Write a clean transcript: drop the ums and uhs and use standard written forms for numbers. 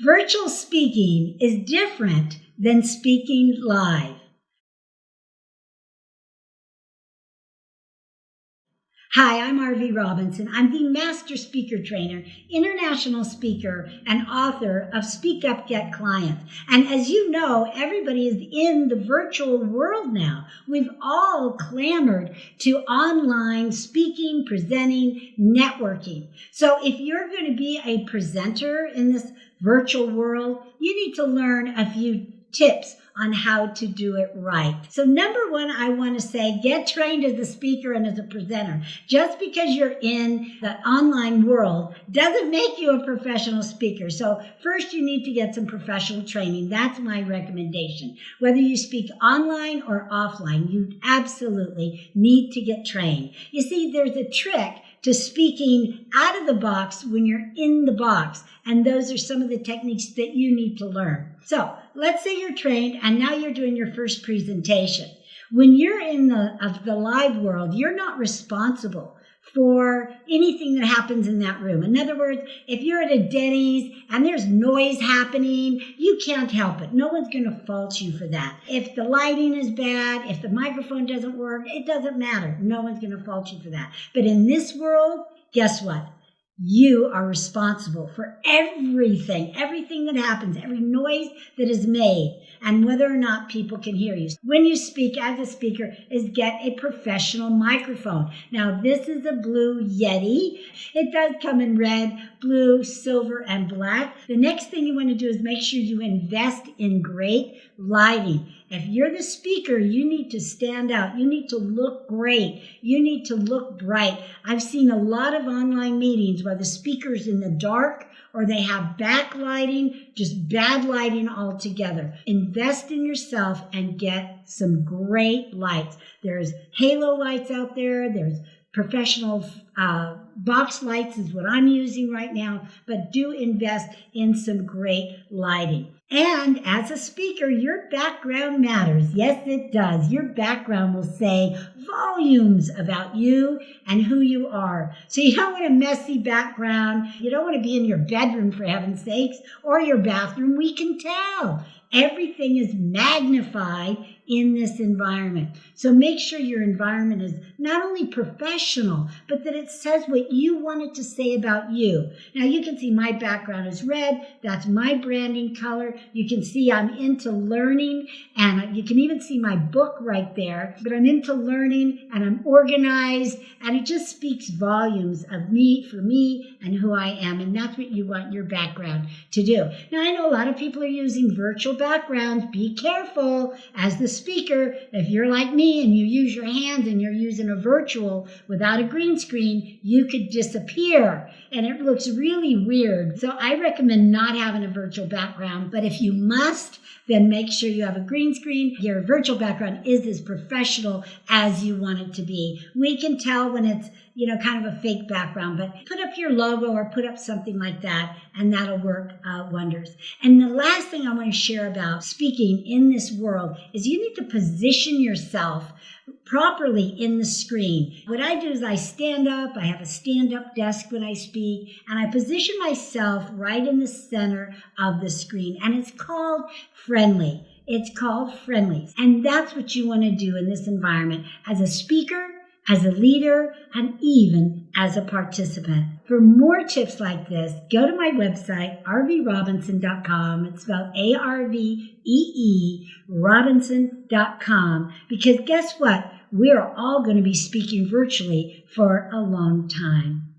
Virtual speaking is different than speaking live. Hi, I'm Arvee Robinson. I'm the Master Speaker Trainer, international speaker, and author of Speak Up, Get Clients. And as you know, everybody is in the virtual world now. We've all clamored to online speaking, presenting, networking. So if you're going to be a presenter in this virtual world, you need to learn a few tips on how to do it right. So number one, I want to say, get trained as a speaker and as a presenter. Just because you're in the online world doesn't make you a professional speaker. So first you need to get some professional training. That's my recommendation. Whether you speak online or offline, you absolutely need to get trained. You see, there's a trick to speaking out of the box when you're in the box. And those are some of the techniques that you need to learn. So let's say you're trained and now you're doing your first presentation. When you're in the live world, you're not responsible for anything that happens in that room. In other words, if you're at a Denny's and there's noise happening, you can't help it. No one's going to fault you for that. If the lighting is bad, if the microphone doesn't work, it doesn't matter. No one's going to fault you for that. But in this world, guess what? You are responsible for everything that happens, every noise that is made, and whether or not people can hear you. When you speak as a speaker is get a professional microphone. Now, this is a blue Yeti. It does come in red, blue, silver, and black. The next thing you want to do is make sure you invest in great lighting. If you're the speaker, you need to stand out. You need to look great. You need to look bright. I've seen a lot of online meetings where the speaker's in the dark or they have backlighting, just bad lighting altogether. Invest in yourself and get some great lights. There's halo lights out there. There's professional box lights is what I'm using right now, but do invest in some great lighting. And as a speaker, your background matters. Yes, it does. Your background will say volumes about you and who you are. So you don't want a messy background. You don't want to be in your bedroom, for heaven's sakes, or your bathroom. We can tell. Everything is magnified in this environment. So make sure your environment is not only professional, but that it says what you want it to say about you. Now you can see my background is red. That's my branding color. You can see I'm into learning, and you can even see my book right there. But I'm into learning and I'm organized, and it just speaks volumes of me, for me, and who I am. And that's what you want your background to do. Now I know a lot of people are using virtual backgrounds. Be careful as the speaker. If you're like me and you use your hands and you're using a virtual without a green screen, you could disappear and it looks really weird. So I recommend not having a virtual background, but if you must, then make sure you have a green screen. Your virtual background is as professional as you want it to be. We can tell when it's kind of a fake background, but put up your logo or put up something like that, and that'll work wonders. And the last thing I want to share about speaking in this world is you need to position yourself properly in the screen. What I do is I stand up, I have a stand-up desk when I speak, and I position myself right in the center of the screen, and it's called friendly. It's called friendly. And that's what you want to do in this environment as a speaker, as a leader, and even as a participant. For more tips like this, go to my website, arveerobinson.com. It's spelled A-R-V-E-E, Robinson.com. Because guess what? We're all going to be speaking virtually for a long time.